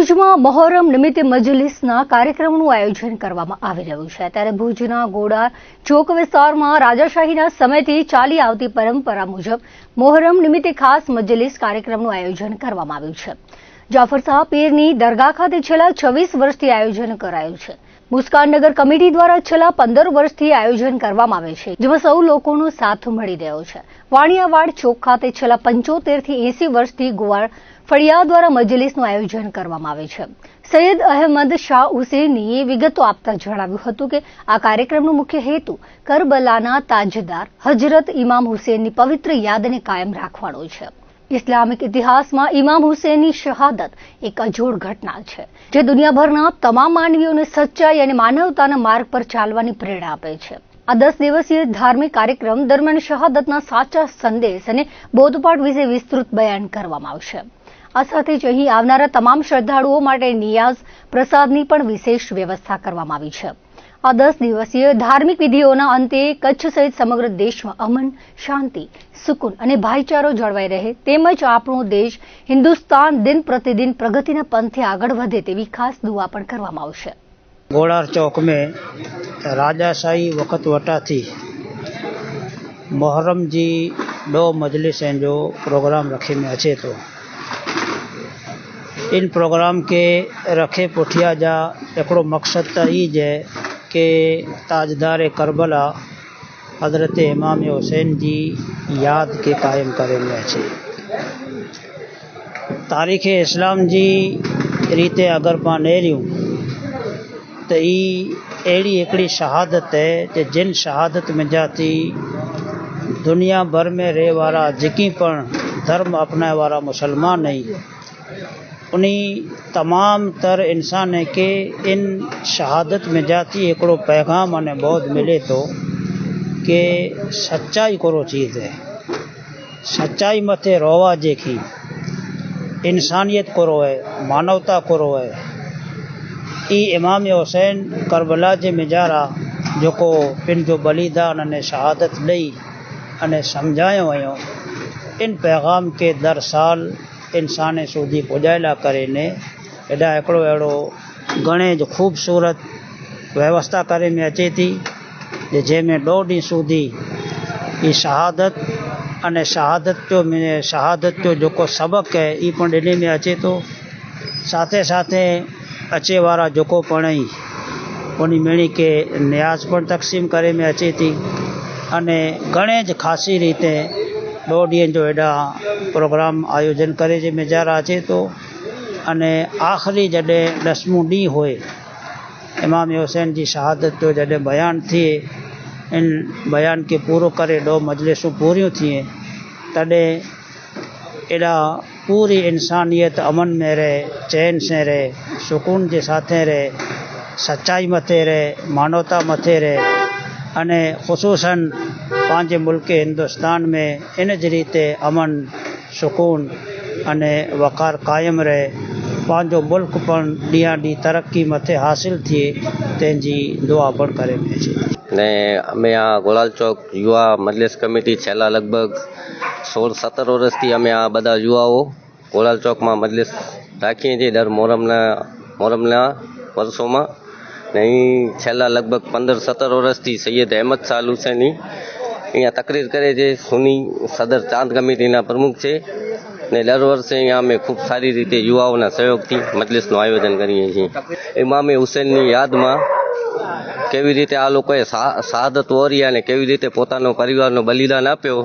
ભુજમાં મહોરમ નિમિત્તે મજલિસના કાર્યક્રમનું આયોજન કરવામાં આવી રહ્યું છે। ત્યારે ભુજના ગોડા ચોક વિસ્તારમાં રાજાશાહીના સમયથી ચાલી આવતી પરંપરા મુજબ મહોરમ નિમિત્તે ખાસ મજલિસ કાર્યક્રમનું આયોજન કરવામાં આવ્યું છે। જાફર શાહ પીરની દરગાહ ખાતે છેલ્લા 26 વર્ષથી આયોજન કરાયું છે। મુસ્કાન નગર કમિટી દ્વારા છેલ્લા 15 વર્ષથી આયોજન કરવામાં આવે છે, જેમાં સૌ લોકોનો સાથ મળી રહ્યો છે। વાણિયાવાડ ચોક ખાતે છેલ્લા 75 થી 80 વર્ષથી ગોવાળ ફળિયા દ્વારા મજલિસનું આયોજન કરવામાં આવે છે। સૈયદ અહેમદ શાહ હુસૈનીએ વિગતો આપતા જણાવ્યું હતું કે આ કાર્યક્રમનો મુખ્ય હેતુ કરબલાના તાજદાર હજરત ઇમામ હુસૈનની પવિત્ર યાદને કાયમ રાખવાનો છે। ઇસ્લામિક ઇતિહાસમાં ઇમામ હુસૈનની શહાદત એક અજોડ ઘટના છે, જે દુનિયાભરના તમામ માનવીઓને સચ્ચાઈ અને માનવતાના માર્ગ પર ચાલવાની પ્રેરણા આપે છે। આ 10 દિવસીય ધાર્મિક કાર્યક્રમ દરમિયાન શહાદતના સાચા સંદેશ અને બોધપાઠ વિશે વિસ્તૃત બયાન કરવામાં આવશે। આ સાથે જ અહીં આવનારા તમામ શ્રદ્ધાળુઓ માટે નિયાઝ પ્રસાદની પણ વિશેષ વ્યવસ્થા કરવામાં આવી છે। આ 10 દિવસીય ધાર્મિક વિધિઓના અંતે કચ્છ સહિત સમગ્ર દેશમાં અમન, શાંતિ, સુકૂન અને ભાઈચારો જળવાઈ રહે, તેમજ આપણો દેશ હિન્દુસ્તાન दिन प्रतिदिन પ્રગતિના પંથે આગળ વધે તેવી ખાસ દુઆ પણ કરવામાં આવશે। गोड़ार चौक में राजाशाही वक़्त वटा थी मुहर्रम जी 2 मजलिस हैं जो प्रोग्राम रखे में अच्छे। तो इन प्रोग्राम के रखे पुठिया जा एकड़ो मकसद त ई है कि ताजदार करबला हजरत इमाम हुसैन जी याद के कायम करे में अच्छे। तारीख़ इस्लाम जी रीते अगर पां नेरियूं तो ई अड़ी एकड़ी शहादत है कि जिन शहादत में जाती दुनिया भर में रहे वारा जेकी पण धर्म अपनाए वारा मुसलमान नहीं, उन्हीं तमाम तर इंसान के इन शहादत में जाती एकड़ो पैगाम अने बोध मिले तो कि सच्चाई कोरो चीज़ है, सच्चाई मथे रोवा जेकी इंसानियत कोरो है, मानवता कोरो है। ई इमाम हुसैन करबला जे मिजारा जो को पिन जो बलिदान अने शहादत ॾेई अने समझायो वयो, इन पैगाम के दर साल इंसान सूदी पुजायला करे ने एडा एकड़ो अड़ो घणे जो खूबसूरत व्यवस्था करे में अचे थी, जैमें 2 ॾींहं सूदी ई शहादत अने शहादत जो जेको सबक है ई पण ॾिने में अचे तो। साथे साथे अचे वारा जेको पण ई उन मेणी के न्याज पण तक़सीम करे में अचे थी अने घणे ज ख़ासी रीते 2 ॾींहं जो एडा प्रोग्राम आयोजन करे जे मेजारा अचे तो। अने आख़िरी जॾहिं 10मों ॾींहुं होए इमाम हुसैन जी शहादत जो जॾहिं बयान थिए, इन बयान के पूरो करे 2 मजलिसूं पूरियूं थिए, तॾहिं एॾा पूरी इंसानियत अमन में रहे, चैन से रहे, सुकून के साथ रहे, सच्चाई मथे रहे, मानवता मथे रहे अने ख़ुसूसन पांजे मुल्क हिंदुस्तान में इन ज रीते अमन, सुकून अने वक़ार कायम रहे, पांजो मुल्क पण ॾींहं ॾींहुं तरक्की मथे हासिल थिए तेंजी दुआ पण करे छे। ने अमे आ गोलाल चौक युवा मजलिस कमिटी छेल्ला लगभग 16-17 वर्षथी अमे आ बधा युवाओ गोलाल चौक में मजलिस राखीए छीए दर मोहरमना वर्षों में। छेल्ला लगभग 15-17 वर्षथी सैयद अहमद शाह हुसैनी अँ तकरीर करे छे। सुन्नी सदर चांद कमिटीना प्रमुख छे ने दर वर्षे अँ अमे खूब सारी रीते युवाओना सहयोगथी मजलिसनुं आयोजन करीए छीए। इमाम हुसैननी यादमां केवी रीते आ लोकोए शहादत वोरी अने केवी रीते पोतानो परिवारनो बलिदान आप्यो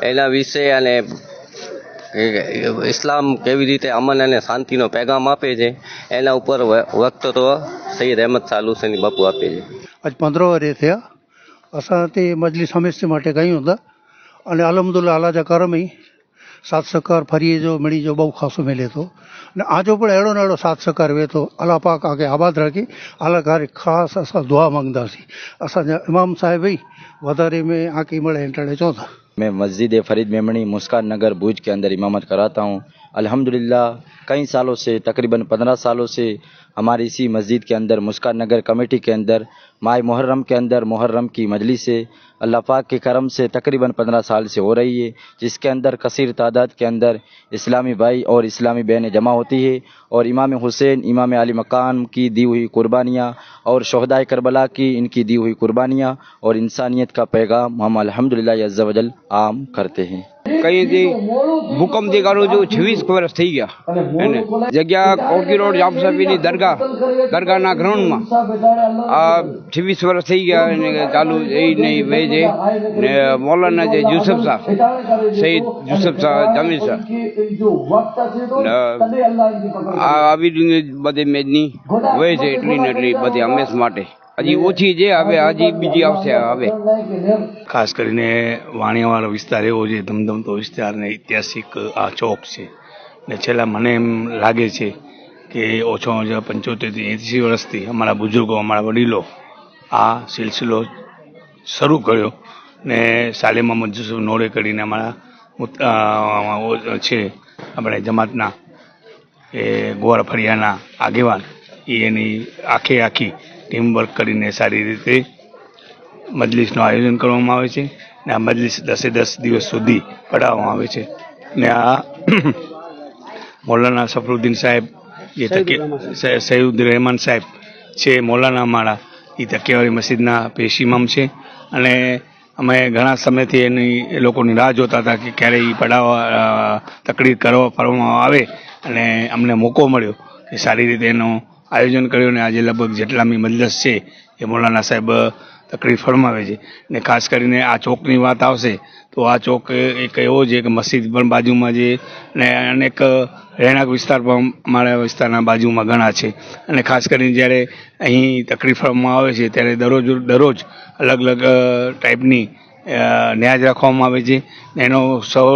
एना विषे अने इस्लाम केवी रीते अमन अने शांतिनो पैगाम आपे छे एना उपर वक्तव्य सैयद अहमद शाह हुसैनी बापू आपे छे। आज 15 वर्ष थया असां ते मजलिस हमेशा माटे कयूं था अने अलहमदुलिल्लाह अल्लाह जा करम ही साथ सहकार फरीए जो मिली जो बहु खासो मिले तो ने आजो पण अहिड़ो न अहिड़ो साथ सहकार वे तो अल्लाह पाक आगे आबाद रखी। अल्लाह करे ख़ासि असां दुआ मंगदासीं असांजा इमाम साहिब ही वधारे में आके मळे हेठड़े चौथा। मैं मस्जिद फरीद मेमणी मुस्कान नगर भुज के अंदर इमामत कराता हूँ। अल्हम्दुलिल्लाह कई सालों से, तकरीबन 15 सालों से हमारी इसी मस्जिद के अंदर, मुस्कान नगर कमेटी के अंदर, माह मुहर्रम के अंदर मुहर्रम की मजलिस से अल्लाह पाक के करम से तकरीबन 15 साल से हो रही है, जिसके अंदर कसीर तादाद के अंदर इस्लामी भाई और इस्लामी बहनें जमा होती है और इमाम हुसैन, इमाम अली मकाम की दी हुई कुर्बानियाँ और शहदाए करबला की इनकी दी हुई कुर्बानियाँ और इंसानियत का पैगाम हम अल्हम्दुलिल्लाह अज़्ज़ा वजल आम करते हैं। કઈ ભૂકંપથી કાઢું છું 26 વર્ષ થઈ ગયા એને જગ્યા કોટકી રોડ જામ સાહેબની દરગાહના ગ્રાઉન્ડમાં આ 26 વર્ષ થઈ ગયા એને ચાલુ એ નહીં વે છે ને મૌલાના જે યુસુફ શાહ શહીદ યુસુફ શાહ જમીર શાહ આવી બધી મેદની વે છે એટલી ને એટલી બધી હંમેશ માટે હજી ઓછી છે હવે હજી બીજી આવશે હવે ખાસ કરીને વાણિયાવાળો વિસ્તાર એવો છે ધમધમતો વિસ્તાર ને ઐતિહાસિક આ ચોક છે ને છેલ્લા મને એમ લાગે છે કે ઓછામાં ઓછા 75થી 80 વર્ષથી અમારા બુઝુર્ગો, અમારા વડીલો આ સિલસિલો શરૂ કર્યો ને સાલેમ મોહમ્મદ યુસુફ નોરે કરીને અમારા છે આપણે જમાતના એ ગોર ફળિયાના આગેવાન એની આખી ટીમ વર્ક કરીને સારી રીતે મજલિસનું આયોજન કરવામાં આવે છે ને આ મજલિસ 10 દિવસ સુધી પઢાવવામાં આવે છે ને આ મૌલાના સફરુદ્દીન સાહેબ જે સૈયદ રહેમાન સાહેબ છે મૌલાના અમારા એ તકેવારી મસ્જિદના પેશ ઇમામ છે અને અમે ઘણા સમયથી એ લોકોની રાહ જોતા હતા કે ક્યારે એ પઢાવવા તકરીર કરવામાં આવે અને અમને મોકો મળ્યો કે સારી રીતે એનું આયોજન કર્યું ને આજે લગભગ જેટલામી મજલિસ છે એ મૌલાના સાહેબ તકરીર ફરમાવે છે ને ખાસ કરીને આ ચોકની વાત આવશે તો આ ચોક એક એવો છે કે મસ્જિદ પણ બાજુમાં છે ને અનેક રહેણાંક વિસ્તાર પણ અમારા વિસ્તારના બાજુમાં ઘણા છે અને ખાસ કરીને જ્યારે અહીં તકરીર ફરવામાં આવે છે ત્યારે દરરોજ અલગ અલગ ટાઈપની ન્યાજ રાખવામાં આવે છે ને એનો સૌ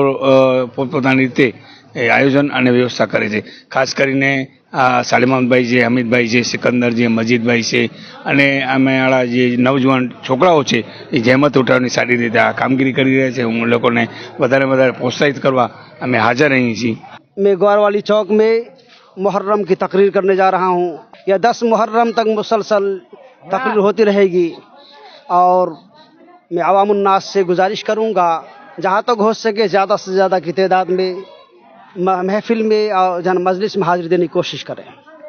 પોતપોતાની રીતે આયોજન અને વ્યવસ્થા કરે છે. ખાસ કરીને આ સાલેમાનભાઈ છે, હમીદભાઈ છે, સિકંદર છે, મજીદભાઈ છે અને આમેવાળા જે નવજવાન છોકરાઓ છે એ જહેમત ઉઠાવવાની સારી રીતે આ કામગીરી કરી રહ્યા છે. હું લોકોને વધારે પ્રોત્સાહિત કરવા અમે હાજર અહીં છીએ. मैं ग्वारवाली चौक में मुहर्रम की तकरीर करने जा रहा हूँ. यह 10 मुहर्रम तक मुसलसल तकरीर होती रहेगी और मैं अवामुन्नास से गुजारिश करूँगा जहाँ तक हो सके ज़्यादा से ज़्यादा की तादाद में महफिल में और जन मजलिस में हाजिरी देने की कोशिश करें.